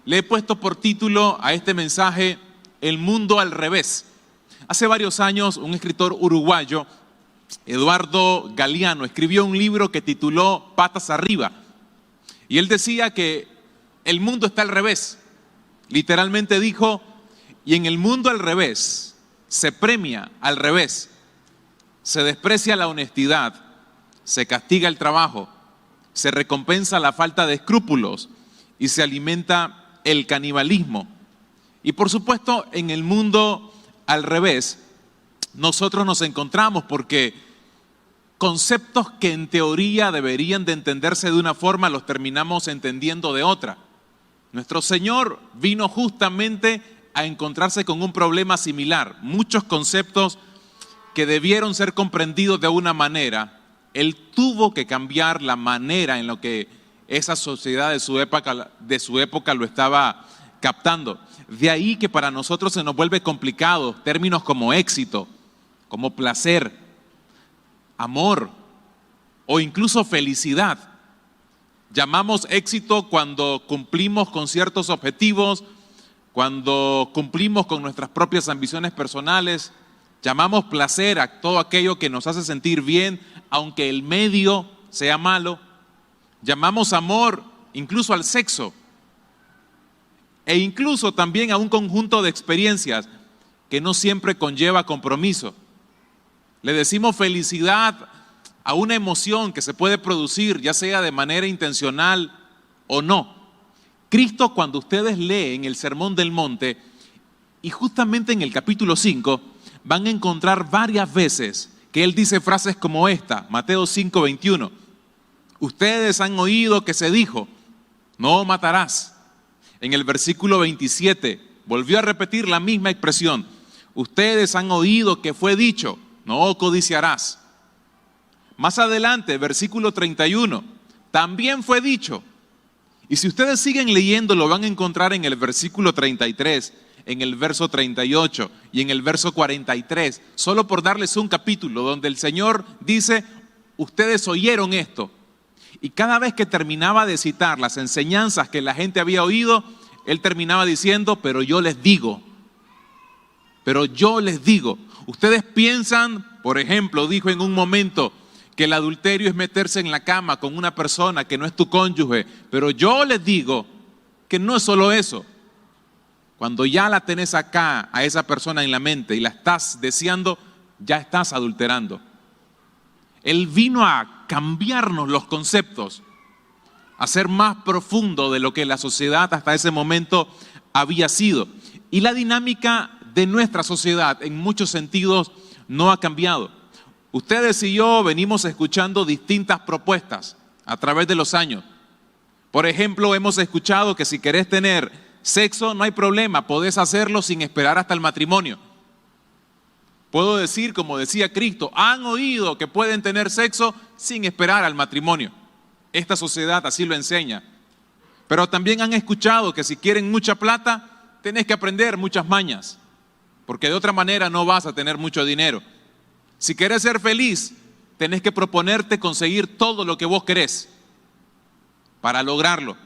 Le he puesto por título a este mensaje, El mundo al revés. Hace varios años, un escritor uruguayo, Eduardo Galeano, escribió un libro que tituló Patas arriba. Y él decía que el mundo está al revés. Literalmente dijo, y en el mundo al revés, se premia al revés, se desprecia la honestidad, se castiga el trabajo, se recompensa la falta de escrúpulos y se alimenta el canibalismo. Y por supuesto, en el mundo al revés, nosotros nos encontramos porque conceptos que en teoría deberían de entenderse de una forma, los terminamos entendiendo de otra. Nuestro Señor vino justamente a encontrarse con un problema similar. Muchos conceptos que debieron ser comprendidos de una manera, Él tuvo que cambiar la manera en la que esa sociedad de su época lo estaba captando. De ahí que para nosotros se nos vuelve complicado términos como éxito, como placer, amor o incluso felicidad. Llamamos éxito cuando cumplimos con ciertos objetivos, cuando cumplimos con nuestras propias ambiciones personales. Llamamos placer a todo aquello que nos hace sentir bien, aunque el medio sea malo. Llamamos amor incluso al sexo e incluso también a un conjunto de experiencias que no siempre conlleva compromiso. Le decimos felicidad a una emoción que se puede producir, ya sea de manera intencional o no. Cristo, cuando ustedes leen el Sermón del Monte, y justamente en el capítulo 5, van a encontrar varias veces que Él dice frases como esta, Mateo 5:21. Ustedes han oído que se dijo, no matarás. En el versículo 27, volvió a repetir la misma expresión. Ustedes han oído que fue dicho, no codiciarás. Más adelante, versículo 31, también fue dicho. Y si ustedes siguen leyendo, lo van a encontrar en el versículo 33, en el verso 38 y en el verso 43, solo por darles un capítulo donde el Señor dice, ustedes oyeron esto. Y cada vez que terminaba de citar las enseñanzas que la gente había oído, Él terminaba diciendo, pero yo les digo, ustedes piensan, por ejemplo, dijo en un momento, que el adulterio es meterse en la cama con una persona que no es tu cónyuge, pero yo les digo que no es solo eso. Cuando ya la tenés acá, a esa persona en la mente y la estás deseando, ya estás adulterando. Él vino a cambiarnos los conceptos, a ser más profundo de lo que la sociedad hasta ese momento había sido. Y la dinámica de nuestra sociedad en muchos sentidos no ha cambiado. Ustedes y yo venimos escuchando distintas propuestas a través de los años. Por ejemplo, hemos escuchado que si querés tener sexo, no hay problema, podés hacerlo sin esperar hasta el matrimonio. Puedo decir, como decía Cristo, han oído que pueden tener sexo sin esperar al matrimonio. Esta sociedad así lo enseña. Pero también han escuchado que si quieren mucha plata, tenés que aprender muchas mañas, porque de otra manera no vas a tener mucho dinero. Si querés ser feliz, tenés que proponerte conseguir todo lo que vos querés para lograrlo.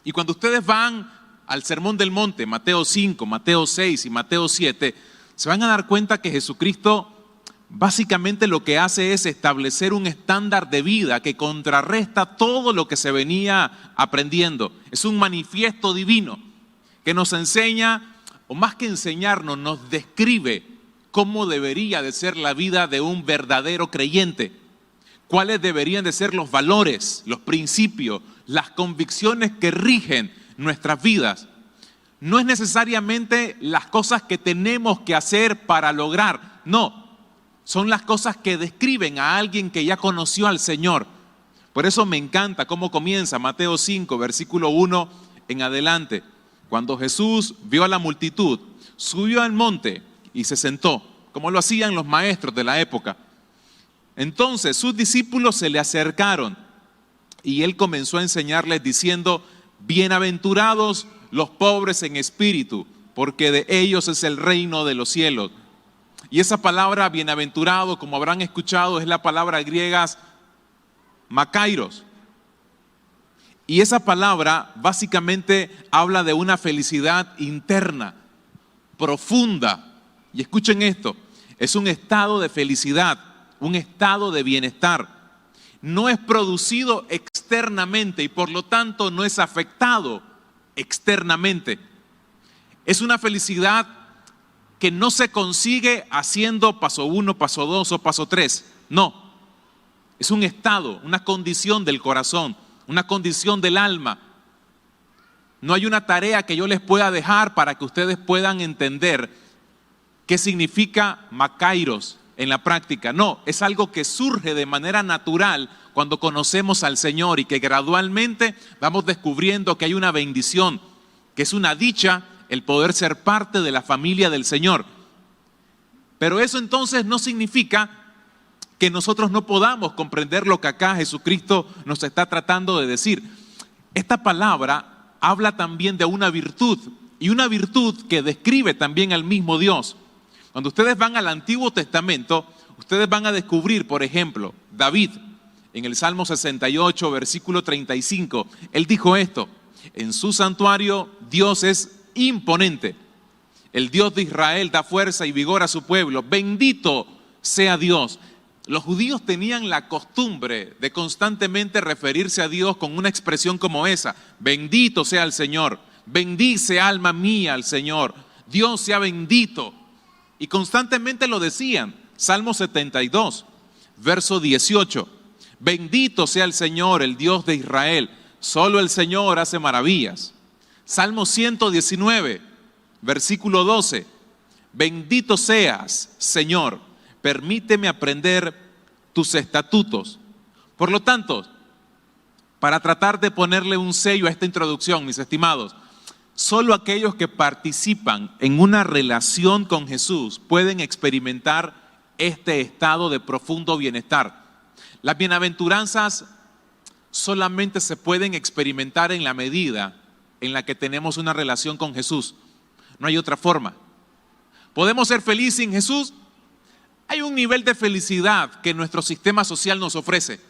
Y cuando ustedes van al Sermón del Monte, Mateo 5, Mateo 6 y Mateo 7, se van a dar cuenta que Jesucristo básicamente lo que hace es establecer un estándar de vida que contrarresta todo lo que se venía aprendiendo. Es un manifiesto divino que nos enseña, o más que enseñarnos, nos describe cómo debería de ser la vida de un verdadero creyente. Cuáles deberían de ser los valores, los principios, las convicciones que rigen nuestras vidas. No es necesariamente las cosas que tenemos que hacer para lograr, no. Son las cosas que describen a alguien que ya conoció al Señor. Por eso me encanta cómo comienza Mateo 5, versículo 1 en adelante. Cuando Jesús vio a la multitud, subió al monte y se sentó, como lo hacían los maestros de la época. Entonces sus discípulos se le acercaron y Él comenzó a enseñarles diciendo, bienaventurados los pobres en espíritu, porque de ellos es el reino de los cielos. Y esa palabra bienaventurado, como habrán escuchado, es la palabra griega makairos. Y esa palabra básicamente habla de una felicidad interna, profunda. Y escuchen esto, es un estado de felicidad, un estado de bienestar. No es producido externamente y por lo tanto no es afectado externamente. Es una felicidad que no se consigue haciendo paso 1, paso 2 o paso 3. No, es un estado, una condición del corazón, una condición del alma. No hay una tarea que yo les pueda dejar para que ustedes puedan entender qué significa makairos en la práctica. No, es algo que surge de manera natural cuando conocemos al Señor y que gradualmente vamos descubriendo que hay una bendición, que es una dicha el poder ser parte de la familia del Señor. Pero eso entonces no significa que nosotros no podamos comprender lo que acá Jesucristo nos está tratando de decir. Esta palabra habla también de una virtud, y una virtud que describe también al mismo Dios. Cuando ustedes van al Antiguo Testamento, ustedes van a descubrir, por ejemplo, David, en el Salmo 68, versículo 35, él dijo esto: en su santuario Dios es imponente, el Dios de Israel da fuerza y vigor a su pueblo, bendito sea Dios. Los judíos tenían la costumbre de constantemente referirse a Dios con una expresión como esa: bendito sea el Señor, bendice alma mía al Señor, Dios sea bendito. Y constantemente lo decían. Salmo 72, verso 18, bendito sea el Señor, el Dios de Israel, solo el Señor hace maravillas. Salmo 119, versículo 12, bendito seas, Señor, permíteme aprender tus estatutos. Por lo tanto, para tratar de ponerle un sello a esta introducción, mis estimados, solo aquellos que participan en una relación con Jesús pueden experimentar este estado de profundo bienestar. Las bienaventuranzas solamente se pueden experimentar en la medida en la que tenemos una relación con Jesús. No hay otra forma. ¿Podemos ser felices sin Jesús? Hay un nivel de felicidad que nuestro sistema social nos ofrece.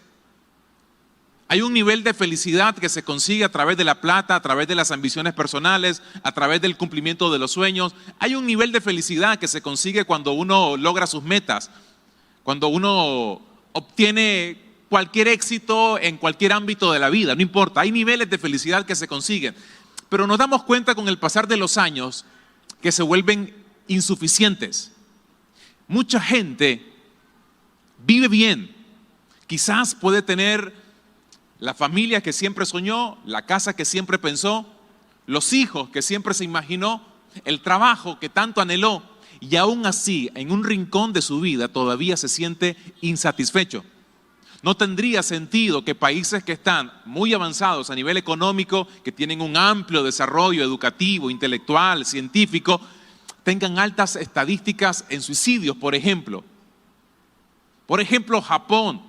Hay un nivel de felicidad que se consigue a través de la plata, a través de las ambiciones personales, a través del cumplimiento de los sueños. Hay un nivel de felicidad que se consigue cuando uno logra sus metas, cuando uno obtiene cualquier éxito en cualquier ámbito de la vida, no importa. Hay niveles de felicidad que se consiguen, pero nos damos cuenta con el pasar de los años que se vuelven insuficientes. Mucha gente vive bien, quizás puede tener la familia que siempre soñó, la casa que siempre pensó, los hijos que siempre se imaginó, el trabajo que tanto anheló, y aún así, en un rincón de su vida todavía se siente insatisfecho. No tendría sentido que países que están muy avanzados a nivel económico, que tienen un amplio desarrollo educativo, intelectual, científico, tengan altas estadísticas en suicidios, por ejemplo. Por ejemplo, Japón,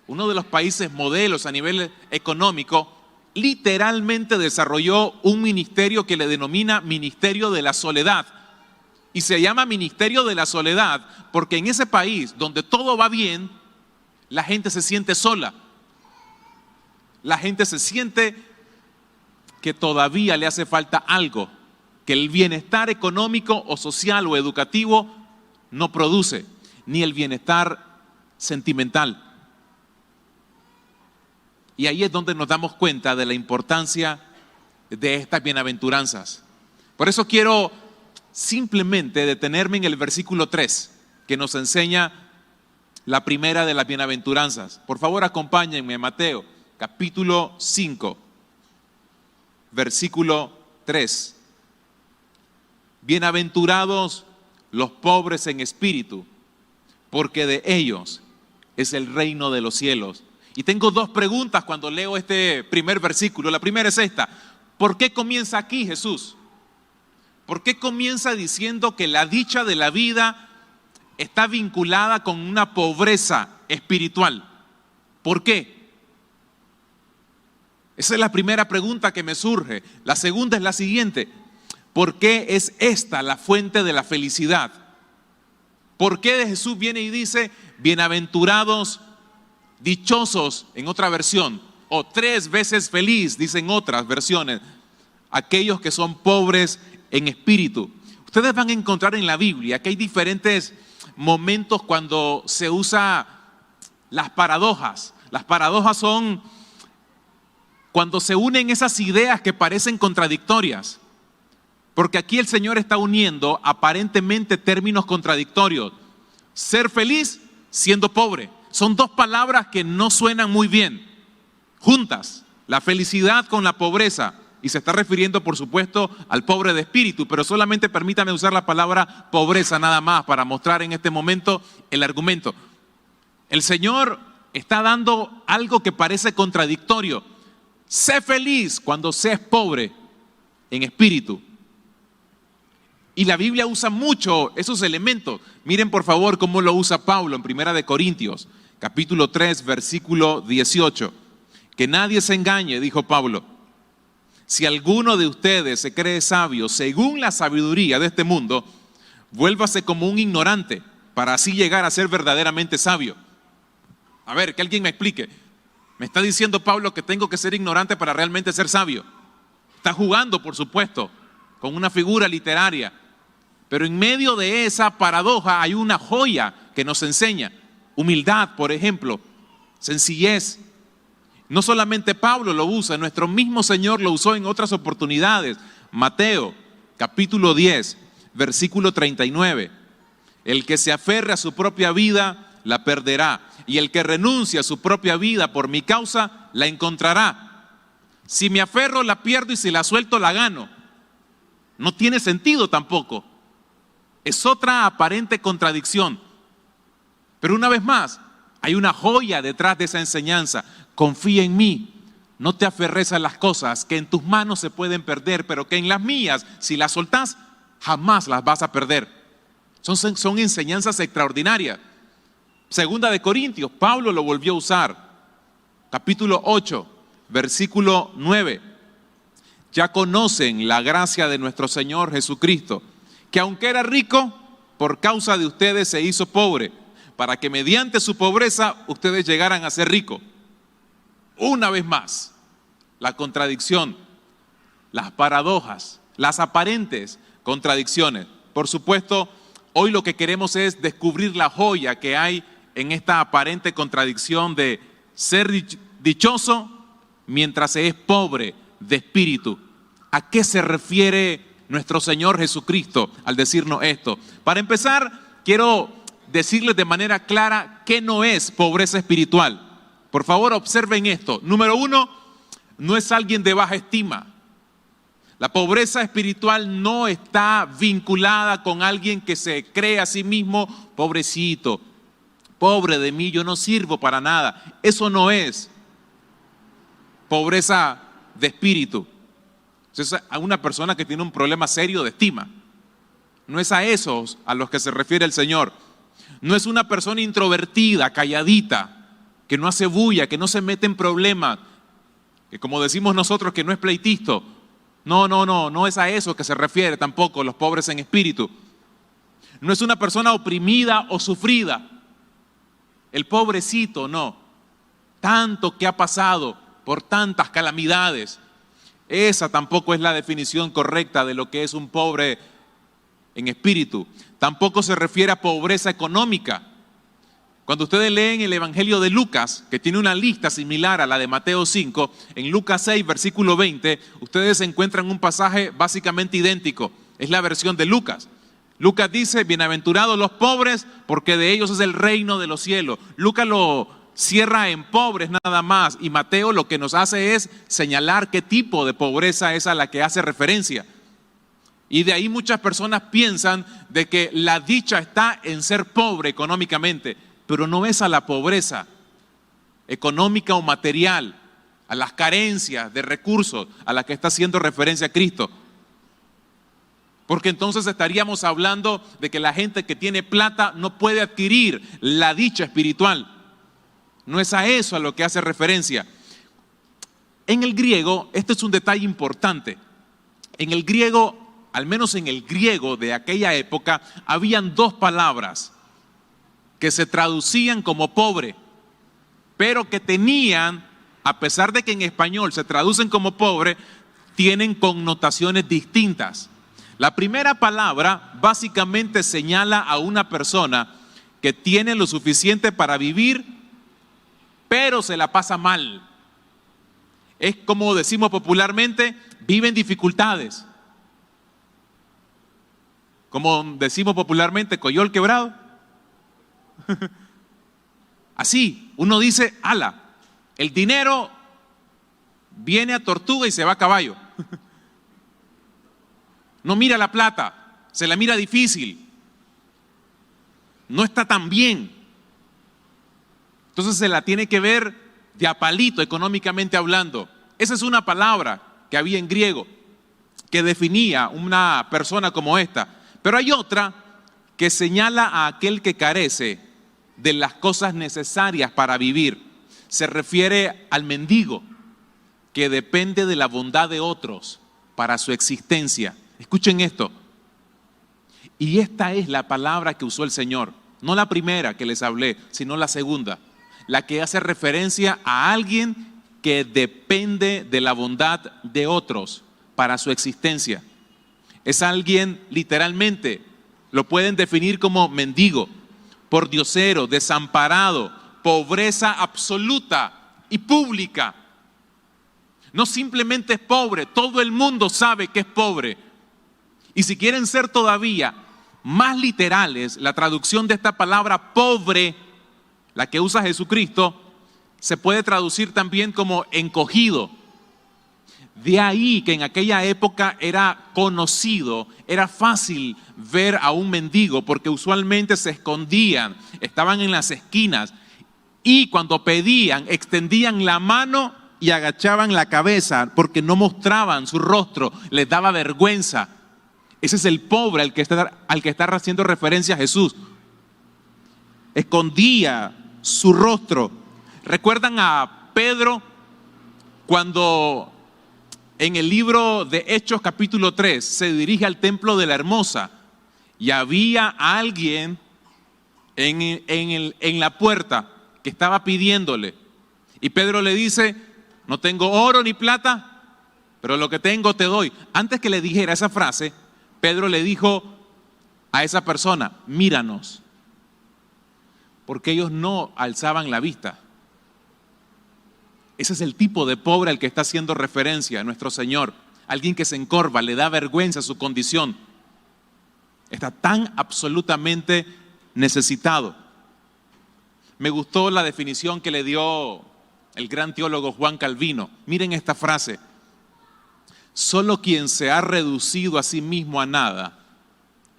uno de los países modelos a nivel económico, literalmente desarrolló un ministerio que le denomina Ministerio de la Soledad. Y se llama Ministerio de la Soledad porque en ese país donde todo va bien, la gente se siente sola. La gente se siente que todavía le hace falta algo, que el bienestar económico o social o educativo no produce, ni el bienestar sentimental. Y ahí es donde nos damos cuenta de la importancia de estas bienaventuranzas. Por eso quiero simplemente detenerme en el versículo 3, que nos enseña la primera de las bienaventuranzas. Por favor, acompáñenme a Mateo, capítulo 5, versículo 3. Bienaventurados los pobres en espíritu, porque de ellos es el reino de los cielos. Y tengo dos preguntas cuando leo este primer versículo. La primera es esta: ¿por qué comienza aquí Jesús? ¿Por qué comienza diciendo que la dicha de la vida está vinculada con una pobreza espiritual? ¿Por qué? Esa es la primera pregunta que me surge. La segunda es la siguiente: ¿por qué es esta la fuente de la felicidad? ¿Por qué Jesús viene y dice bienaventurados, dichosos, en otra versión, o 3 veces feliz, dicen otras versiones, aquellos que son pobres en espíritu. Ustedes van a encontrar en la Biblia que hay diferentes momentos cuando se usa las paradojas. Las paradojas son cuando se unen esas ideas que parecen contradictorias. Porque aquí el Señor está uniendo aparentemente términos contradictorios. Ser feliz siendo pobre. Son 2 palabras que no suenan muy bien juntas. La felicidad con la pobreza. Y se está refiriendo, por supuesto, al pobre de espíritu. Pero solamente permítame usar la palabra pobreza nada más para mostrar en este momento el argumento. El Señor está dando algo que parece contradictorio. Sé feliz cuando seas pobre en espíritu. Y la Biblia usa mucho esos elementos. Miren por favor cómo lo usa Pablo en 1 Corintios, capítulo 3, versículo 18. Que nadie se engañe, dijo Pablo. Si alguno de ustedes se cree sabio según la sabiduría de este mundo, vuélvase como un ignorante para así llegar a ser verdaderamente sabio. A ver, que alguien me explique. Me está diciendo Pablo que tengo que ser ignorante para realmente ser sabio. Está jugando, por supuesto, con una figura literaria. Pero en medio de esa paradoja hay una joya que nos enseña. Humildad, por ejemplo, sencillez. No solamente Pablo lo usa, nuestro mismo Señor lo usó en otras oportunidades. Mateo, capítulo 10, versículo 39. El que se aferre a su propia vida, la perderá. Y el que renuncie a su propia vida por mi causa, la encontrará. Si me aferro, la pierdo, y si la suelto, la gano. No tiene sentido tampoco. Es otra aparente contradicción. Pero una vez más, hay una joya detrás de esa enseñanza. Confía en mí. No te aferres a las cosas que en tus manos se pueden perder, pero que en las mías, si las soltás, jamás las vas a perder. Son enseñanzas extraordinarias. 2 Corintios, Pablo lo volvió a usar. Capítulo 8, versículo 9. Ya conocen la gracia de nuestro Señor Jesucristo, que aunque era rico, por causa de ustedes se hizo pobre, para que mediante su pobreza ustedes llegaran a ser ricos. Una vez más, la contradicción, las paradojas, las aparentes contradicciones. Por supuesto, hoy lo que queremos es descubrir la joya que hay en esta aparente contradicción de ser dichoso mientras se es pobre de espíritu. ¿A qué se refiere nuestro Señor Jesucristo al decirnos esto? Para empezar, quiero decirles de manera clara qué no es pobreza espiritual. Por favor, observen esto. Número 1, no es alguien de baja estima. La pobreza espiritual no está vinculada con alguien que se cree a sí mismo pobrecito, pobre de mí, yo no sirvo para nada. Eso no es pobreza de espíritu. Es a una persona que tiene un problema serio de estima. No es a esos a los que se refiere el Señor. No es una persona introvertida, calladita, que no hace bulla, que no se mete en problemas, que como decimos nosotros que no es pleitisto. No es a eso que se refiere tampoco los pobres en espíritu. No es una persona oprimida o sufrida. El pobrecito, no. Tanto que ha pasado por tantas calamidades. Esa tampoco es la definición correcta de lo que es un pobre en espíritu. Tampoco se refiere a pobreza económica. Cuando ustedes leen el Evangelio de Lucas, que tiene una lista similar a la de Mateo 5, en Lucas 6, versículo 20, ustedes encuentran un pasaje básicamente idéntico. Es la versión de Lucas. Lucas dice, bienaventurados los pobres, porque de ellos es el reino de los cielos. Lucas lo cierra en pobres nada más, y Mateo lo que nos hace es señalar qué tipo de pobreza es a la que hace referencia. Y de ahí muchas personas piensan de que la dicha está en ser pobre económicamente, pero no es a la pobreza económica o material, a las carencias de recursos a las que está haciendo referencia Cristo. Porque entonces estaríamos hablando de que la gente que tiene plata no puede adquirir la dicha espiritual. No es a eso a lo que hace referencia. En el griego, este es un detalle importante. En el griego, al menos en el griego de aquella época, habían 2 palabras que se traducían como pobre, pero que tenían a pesar de que en español se traducen como pobre, tienen connotaciones distintas. La primera palabra básicamente señala a una persona que tiene lo suficiente para vivir, pero se la pasa mal. Es como decimos popularmente, vive en dificultades. Como decimos popularmente, coyol quebrado. Así, uno dice, ala, el dinero viene a tortuga y se va a caballo. No mira la plata, se la mira difícil. No está tan bien. Entonces se la tiene que ver de a palito económicamente hablando. Esa es una palabra que había en griego que definía una persona como esta. Pero hay otra que señala a aquel que carece de las cosas necesarias para vivir. Se refiere al mendigo que depende de la bondad de otros para su existencia. Escuchen esto. Y esta es la palabra que usó el Señor. No la primera que les hablé, sino la segunda. La que hace referencia a alguien que depende de la bondad de otros para su existencia. Es alguien, literalmente, lo pueden definir como mendigo, pordiosero, desamparado, pobreza absoluta y pública. No simplemente es pobre, todo el mundo sabe que es pobre. Y si quieren ser todavía más literales, la traducción de esta palabra pobre, la que usa Jesucristo, se puede traducir también como encogido. De ahí que en aquella época era conocido, era fácil ver a un mendigo porque usualmente se escondían, estaban en las esquinas y cuando pedían extendían la mano y agachaban la cabeza porque no mostraban su rostro, les daba vergüenza. Ese es el pobre al que está haciendo referencia Jesús. Escondía su rostro. ¿Recuerdan a Pedro cuando en el libro de Hechos capítulo 3 se dirige al templo de la Hermosa y había alguien en la puerta que estaba pidiéndole? Y Pedro le dice, no tengo oro ni plata, pero lo que tengo te doy. Antes que le dijera esa frase, Pedro le dijo a esa persona, míranos, porque ellos no alzaban la vista. Ese es el tipo de pobre al que está haciendo referencia nuestro Señor. Alguien que se encorva, le da vergüenza su condición. Está tan absolutamente necesitado. Me gustó la definición que le dio el gran teólogo Juan Calvino. Miren esta frase. Solo quien se ha reducido a sí mismo a nada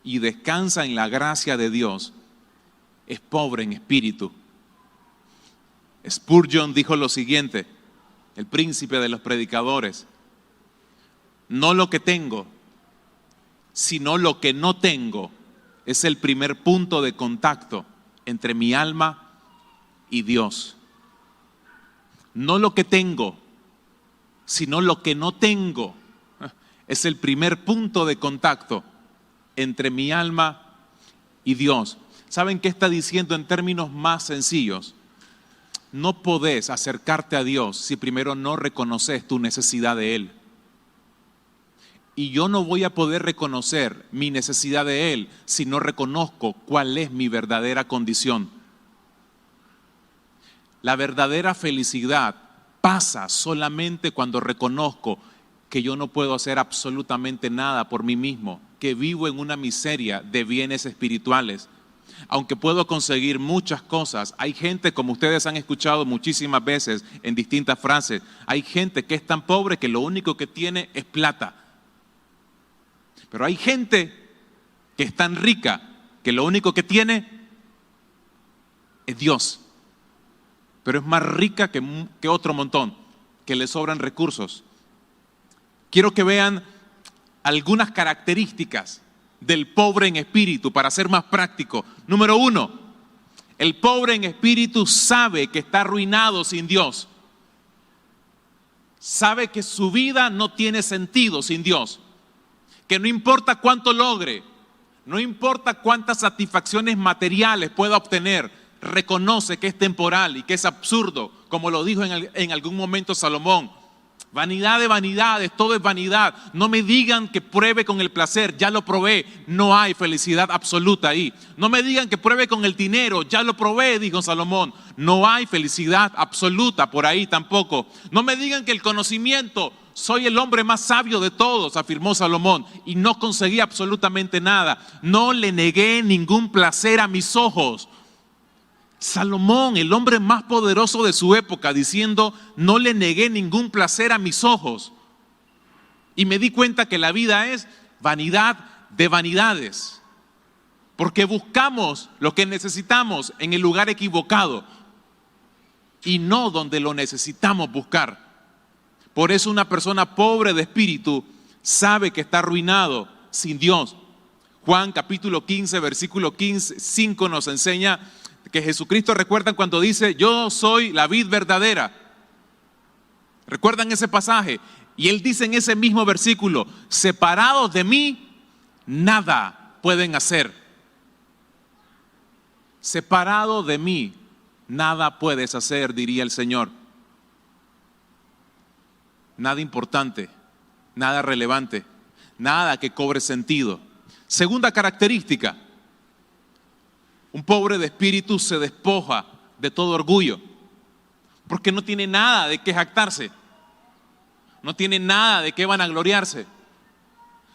y descansa en la gracia de Dios es pobre en espíritu. Spurgeon dijo lo siguiente, el príncipe de los predicadores: no lo que tengo, sino lo que no tengo es el primer punto de contacto entre mi alma y Dios. No lo que tengo, sino lo que no tengo es el primer punto de contacto entre mi alma y Dios. ¿Saben qué está diciendo en términos más sencillos? No podés acercarte a Dios si primero no reconoces tu necesidad de Él. Y yo no voy a poder reconocer mi necesidad de Él si no reconozco cuál es mi verdadera condición. La verdadera felicidad pasa solamente cuando reconozco que yo no puedo hacer absolutamente nada por mí mismo, que vivo en una miseria de bienes espirituales. Aunque puedo conseguir muchas cosas, hay gente, como ustedes han escuchado muchísimas veces en distintas frases, hay gente que es tan pobre que lo único que tiene es plata. Pero hay gente que es tan rica que lo único que tiene es Dios. Pero es más rica que otro montón, que le sobran recursos. Quiero que vean algunas características del pobre en espíritu para ser más práctico. Número 1, el pobre en espíritu sabe que está arruinado sin Dios. Sabe que su vida no tiene sentido sin Dios. Que no importa cuánto logre, no importa cuántas satisfacciones materiales pueda obtener, reconoce que es temporal y que es absurdo como lo dijo en algún momento Salomón. Vanidad de vanidades, todo es vanidad. No me digan que pruebe con el placer, ya lo probé. No hay felicidad absoluta ahí. No me digan que pruebe con el dinero, ya lo probé, dijo Salomón. No hay felicidad absoluta por ahí tampoco. No me digan que el conocimiento, soy el hombre más sabio de todos, afirmó Salomón, y no conseguí absolutamente nada. No le negué ningún placer a mis ojos. Salomón, el hombre más poderoso de su época, diciendo, no le negué ningún placer a mis ojos. Y me di cuenta que la vida es vanidad de vanidades. Porque buscamos lo que necesitamos en el lugar equivocado y no donde lo necesitamos buscar. Por eso una persona pobre de espíritu sabe que está arruinado sin Dios. Juan capítulo 15, versículo 5 nos enseña que Jesucristo, recuerdan cuando dice, yo soy la vid verdadera. ¿Recuerdan ese pasaje? Y Él dice en ese mismo versículo, separados de mí, nada pueden hacer. Separado de mí, nada puedes hacer, diría el Señor. Nada importante, nada relevante, nada que cobre sentido. Segunda característica. Un pobre de espíritu se despoja de todo orgullo, porque no tiene nada de qué jactarse, no tiene nada de qué vanagloriarse,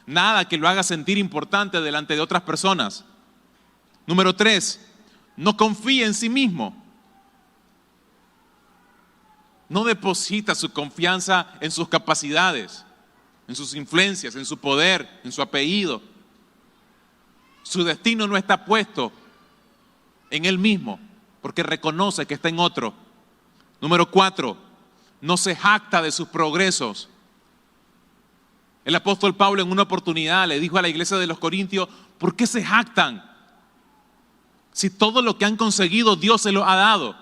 nada que lo haga sentir importante delante de otras personas. Número 3, no confía en sí mismo. No deposita su confianza en sus capacidades, en sus influencias, en su poder, en su apellido. Su destino no está puesto en él mismo, porque reconoce que está en otro. Número 4, no se jacta de sus progresos. El apóstol Pablo en una oportunidad le dijo a la iglesia de los Corintios, ¿por qué se jactan? Si todo lo que han conseguido Dios se lo ha dado.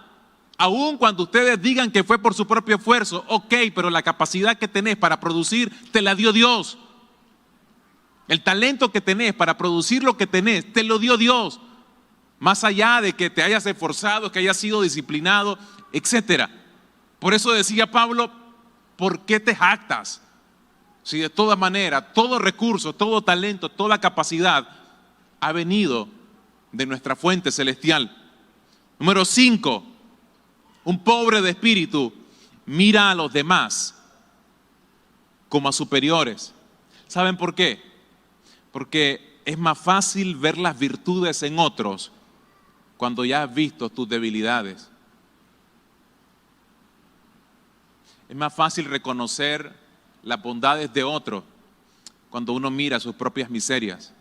Aun cuando ustedes digan que fue por su propio esfuerzo, ok, pero la capacidad que tenés para producir te la dio Dios. El talento que tenés para producir lo que tenés, te lo dio Dios. Más allá de que te hayas esforzado, que hayas sido disciplinado, etcétera. Por eso decía Pablo, ¿por qué te jactas? Si de toda manera, todo recurso, todo talento, toda capacidad ha venido de nuestra fuente celestial. Número 5, un pobre de espíritu mira a los demás como a superiores. ¿Saben por qué? Porque es más fácil ver las virtudes en otros cuando ya has visto tus debilidades. Es más fácil reconocer las bondades de otro cuando uno mira sus propias miserias.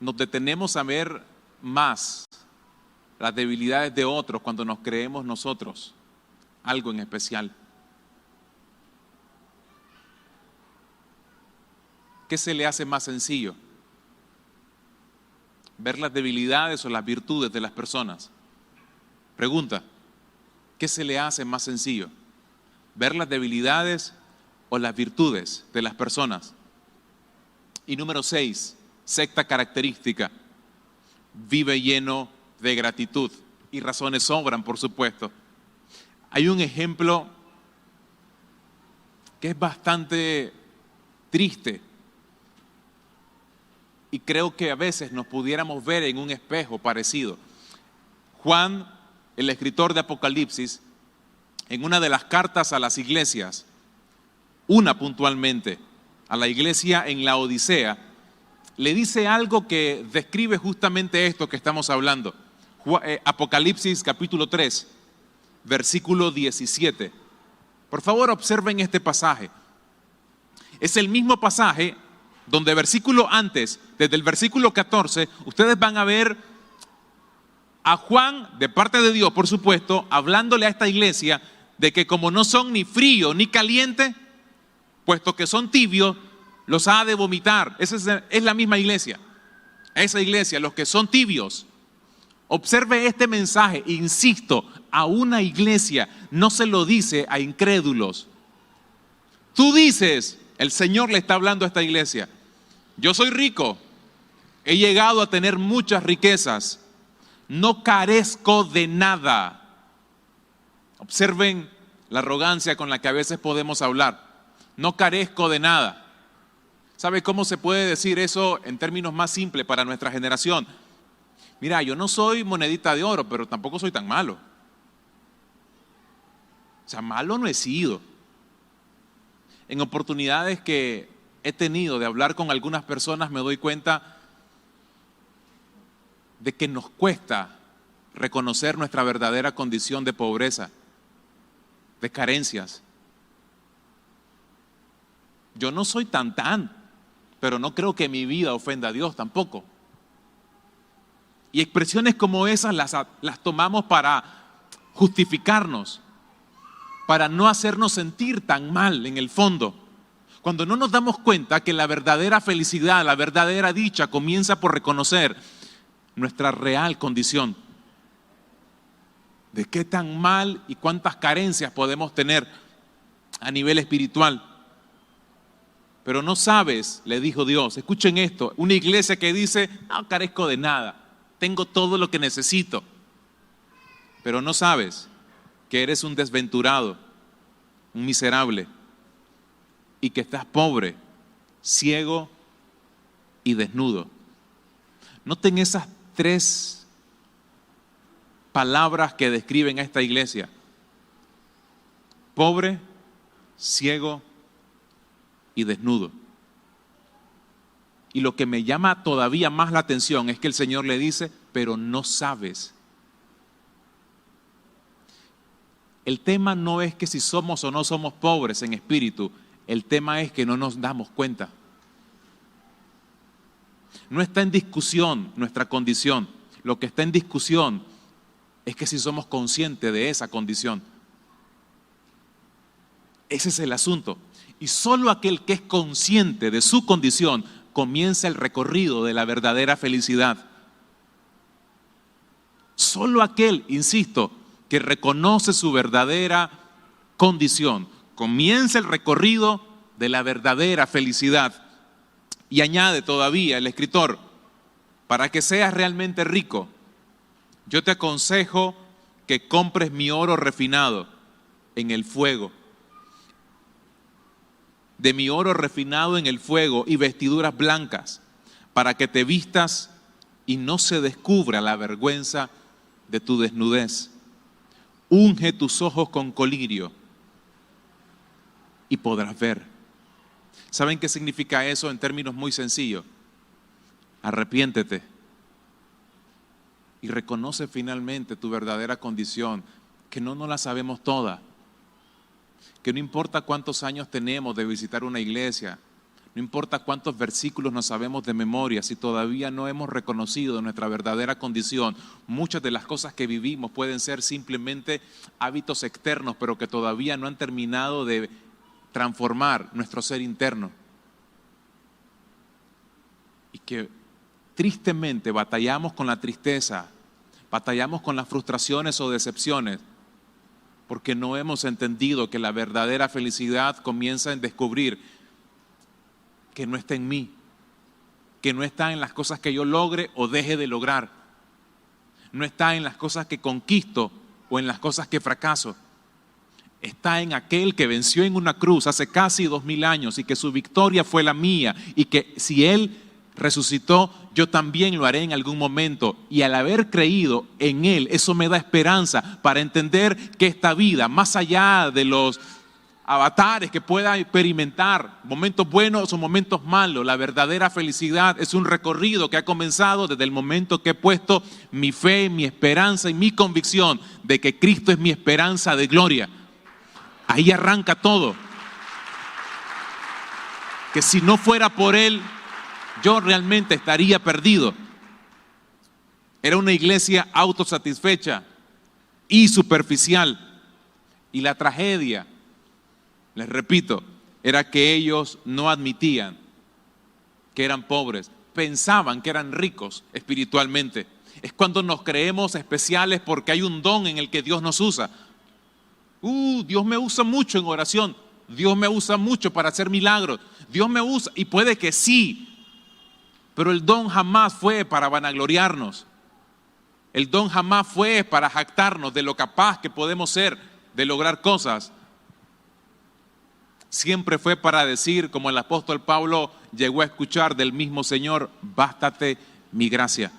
Nos detenemos a ver más las debilidades de otros cuando nos creemos nosotros algo en especial. ¿Qué se le hace más sencillo? ¿Ver las debilidades o las virtudes de las personas? Pregunta, ¿qué se le hace más sencillo? ¿Ver las debilidades o las virtudes de las personas? Y número 6, sexta característica, vive lleno de gratitud. Y razones sobran, por supuesto. Hay un ejemplo que es bastante triste. Y creo que a veces nos pudiéramos ver en un espejo parecido. Juan, el escritor de Apocalipsis, en una de las cartas a las iglesias, una puntualmente, a la iglesia en la Odisea, le dice algo que describe justamente esto que estamos hablando. Apocalipsis capítulo 3, versículo 17. Por favor, observen este pasaje. Es el mismo pasaje donde versículo antes, desde el versículo 14, ustedes van a ver a Juan, de parte de Dios, por supuesto, hablándole a esta iglesia de que como no son ni frío ni caliente, puesto que son tibios, los ha de vomitar. Esa es la misma iglesia. Esa iglesia, los que son tibios. Observe este mensaje, insisto, a una iglesia, no se lo dice a incrédulos. Tú dices, el Señor le está hablando a esta iglesia, yo soy rico, he llegado a tener muchas riquezas, No carezco de nada. Observen la arrogancia con la que a veces podemos hablar. No carezco de nada. ¿Sabe cómo se puede decir eso en términos más simples para nuestra generación? Mira, yo no soy monedita de oro, pero tampoco soy tan malo. O sea, malo no he sido. En oportunidades que he tenido de hablar con algunas personas me doy cuenta de que nos cuesta reconocer nuestra verdadera condición de pobreza, de carencias. Yo no soy tan, pero no creo que mi vida ofenda a Dios tampoco. Y expresiones como esas las tomamos para justificarnos, para no hacernos sentir tan mal en el fondo. Cuando no nos damos cuenta que la verdadera felicidad, la verdadera dicha comienza por reconocer nuestra real condición. De qué tan mal y cuántas carencias podemos tener a nivel espiritual. Pero no sabes, le dijo Dios, escuchen esto, una iglesia que dice, no carezco de nada, tengo todo lo que necesito. Pero no sabes que eres un desventurado, un miserable, y que estás pobre, ciego y desnudo. Noten esas 3 palabras que describen a esta iglesia: pobre, ciego y desnudo. Y lo que me llama todavía más la atención es que el Señor le dice, pero no sabes. El tema no es que si somos o no somos pobres en espíritu, el tema es que no nos damos cuenta. No está en discusión nuestra condición, lo que está en discusión es que si somos conscientes de esa condición. Ese es el asunto. Y solo aquel que es consciente de su condición comienza el recorrido de la verdadera felicidad. Solo aquel, insisto, que reconoce su verdadera condición comienza el recorrido de la verdadera felicidad. Y añade todavía el escritor, para que seas realmente rico, yo te aconsejo que compres mi oro refinado en el fuego. De mi oro refinado en el fuego y vestiduras blancas, para que te vistas y no se descubra la vergüenza de tu desnudez. Unge tus ojos con colirio y podrás ver. ¿Saben qué significa eso en términos muy sencillos? Arrepiéntete y reconoce finalmente tu verdadera condición, que no la sabemos toda. Que no importa cuántos años tenemos de visitar una iglesia, no importa cuántos versículos nos sabemos de memoria, si todavía no hemos reconocido nuestra verdadera condición, muchas de las cosas que vivimos pueden ser simplemente hábitos externos, pero que todavía no han terminado de transformar nuestro ser interno. Y que tristemente batallamos con la tristeza, batallamos con las frustraciones o decepciones, porque no hemos entendido que la verdadera felicidad comienza en descubrir que no está en mí, que no está en las cosas que yo logre o deje de lograr, no está en las cosas que conquisto o en las cosas que fracaso, está en aquel que venció en una cruz hace casi 2000 años y que su victoria fue la mía y que si Él resucitó, yo también lo haré en algún momento. Y al haber creído en Él, eso me da esperanza para entender que esta vida, más allá de los avatares que pueda experimentar, momentos buenos o momentos malos, la verdadera felicidad es un recorrido que ha comenzado desde el momento que he puesto mi fe, mi esperanza y mi convicción de que Cristo es mi esperanza de gloria. Ahí arranca todo. Que si no fuera por Él, yo realmente estaría perdido. Era una iglesia autosatisfecha y superficial. Y la tragedia, les repito, era que ellos no admitían que eran pobres. Pensaban que eran ricos espiritualmente. Es cuando nos creemos especiales porque hay un don en el que Dios nos usa. Dios me usa mucho en oración. Dios me usa mucho para hacer milagros. Dios me usa, y puede que sí, pero el don jamás fue para vanagloriarnos. El don jamás fue para jactarnos de lo capaz que podemos ser de lograr cosas. Siempre fue para decir, como el apóstol Pablo llegó a escuchar del mismo Señor: bástate mi gracia.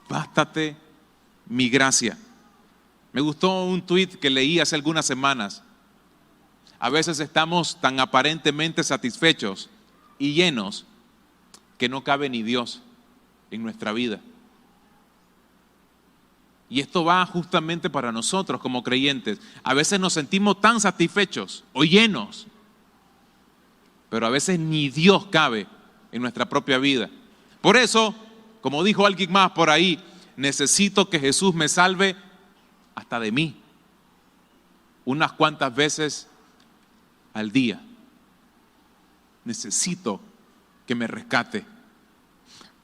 Bástate mi gracia. Me gustó un tuit que leí hace algunas semanas. A veces estamos tan aparentemente satisfechos y llenos que no cabe ni Dios en nuestra vida. Y esto va justamente para nosotros como creyentes. A veces nos sentimos tan satisfechos o llenos, pero a veces ni Dios cabe en nuestra propia vida. Por eso, como dijo alguien más por ahí, necesito que Jesús me salve hasta de mí, unas cuantas veces al día. Necesito que me rescate.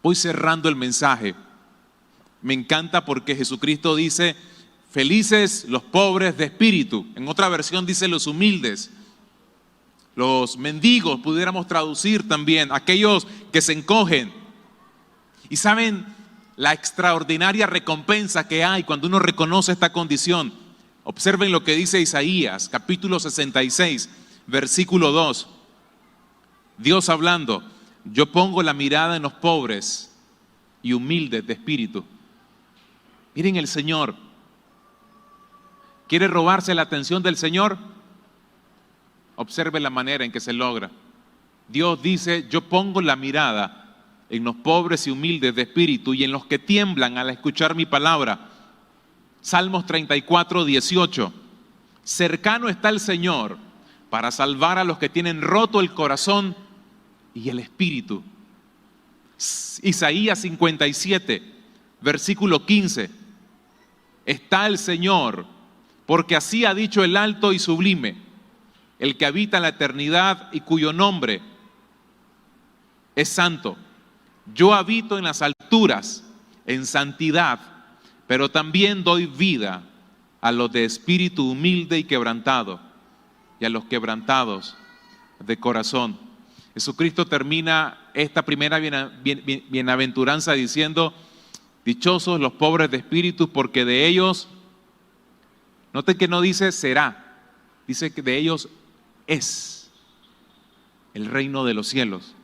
Voy cerrando el mensaje. Me encanta porque Jesucristo dice: felices los pobres de espíritu. En otra versión dice los humildes, los mendigos, pudiéramos traducir también, aquellos que se encogen. Y saben la extraordinaria recompensa que hay cuando uno reconoce esta condición. Observen lo que dice Isaías, capítulo 66, versículo 2. Dios hablando: yo pongo la mirada en los pobres y humildes de espíritu. Miren, el Señor quiere robarse la atención del Señor. Observe la manera en que se logra. Dios dice: yo pongo la mirada en los pobres y humildes de espíritu y en los que tiemblan al escuchar mi palabra. Salmos 34, 18. Cercano está el Señor para salvar a los que tienen roto el corazón y el espíritu. Isaías 57, versículo 15. Está el Señor, porque así ha dicho el alto y sublime, el que habita en la eternidad y cuyo nombre es santo. Yo habito en las alturas, en santidad, pero también doy vida a los de espíritu humilde y quebrantado, y a los quebrantados de corazón. Jesucristo termina esta primera bienaventuranza diciendo: dichosos los pobres de espíritu, porque de ellos, noten que no dice será, dice que de ellos es el reino de los cielos.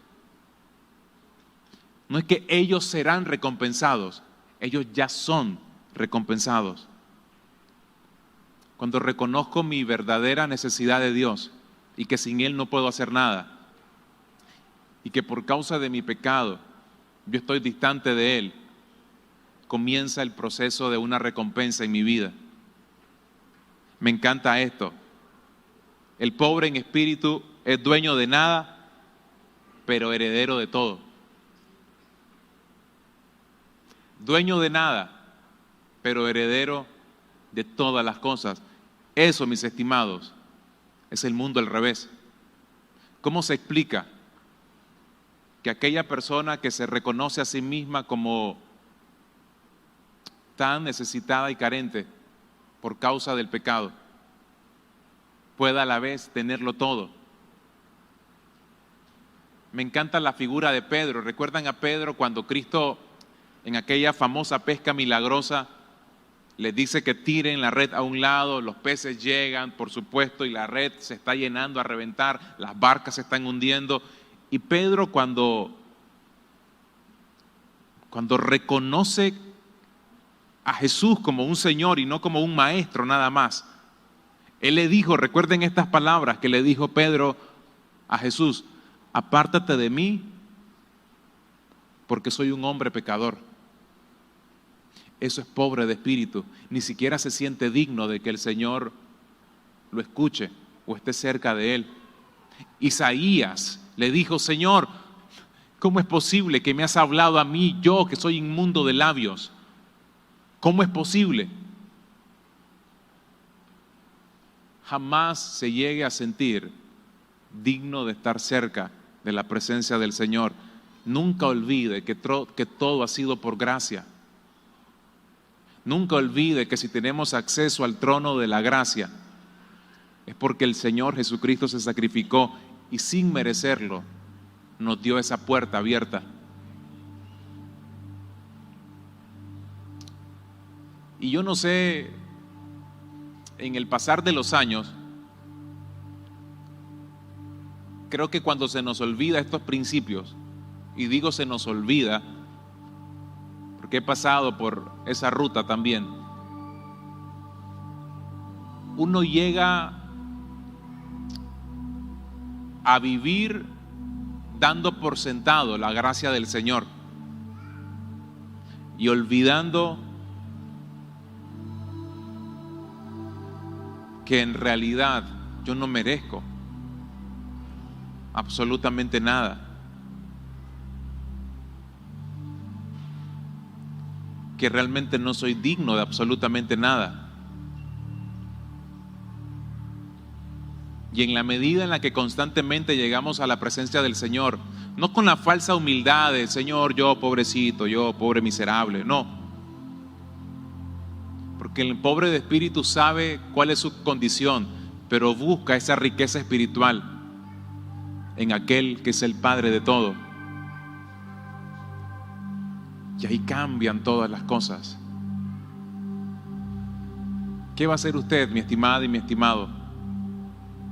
No es que ellos serán recompensados, ellos ya son recompensados. Cuando reconozco mi verdadera necesidad de Dios y que sin Él no puedo hacer nada, y que por causa de mi pecado yo estoy distante de Él, comienza el proceso de una recompensa en mi vida. Me encanta esto. El pobre en espíritu es dueño de nada, pero heredero de todo. Dueño de nada, pero heredero de todas las cosas. Eso, mis estimados, es el mundo al revés. ¿Cómo se explica que aquella persona que se reconoce a sí misma como tan necesitada y carente por causa del pecado pueda a la vez tenerlo todo? Me encanta la figura de Pedro. ¿Recuerdan a Pedro cuando Cristo, en aquella famosa pesca milagrosa, les dice que tiren la red a un lado? Los peces llegan, por supuesto, y la red se está llenando a reventar, las barcas se están hundiendo. Y Pedro, cuando reconoce a Jesús como un Señor y no como un maestro nada más, Él le dijo, recuerden estas palabras que le dijo Pedro a Jesús: apártate de mí, porque soy un hombre pecador. Eso es pobre de espíritu. Ni siquiera se siente digno de que el Señor lo escuche o esté cerca de Él. Isaías le dijo: Señor, ¿cómo es posible que me has hablado a mí, yo que soy inmundo de labios? ¿Cómo es posible? Jamás se llegue a sentir digno de estar cerca de la presencia del Señor. Nunca olvide que todo ha sido por gracia. Nunca olvide que si tenemos acceso al trono de la gracia, es porque el Señor Jesucristo se sacrificó y sin merecerlo nos dio esa puerta abierta. Y yo no sé, en el pasar de los años, creo que cuando se nos olvida estos principios, y digo se nos olvida, porque he pasado por esa ruta también, uno llega a vivir dando por sentado la gracia del Señor y olvidando que en realidad yo no merezco absolutamente nada, que realmente no soy digno de absolutamente nada. Y en la medida en la que constantemente llegamos a la presencia del Señor, no con la falsa humildad de Señor, yo pobrecito, yo pobre miserable, no. Porque el pobre de espíritu sabe cuál es su condición, pero busca esa riqueza espiritual en aquel que es el Padre de todo. Y ahí cambian todas las cosas. ¿Qué va a hacer usted, mi estimada y mi estimado,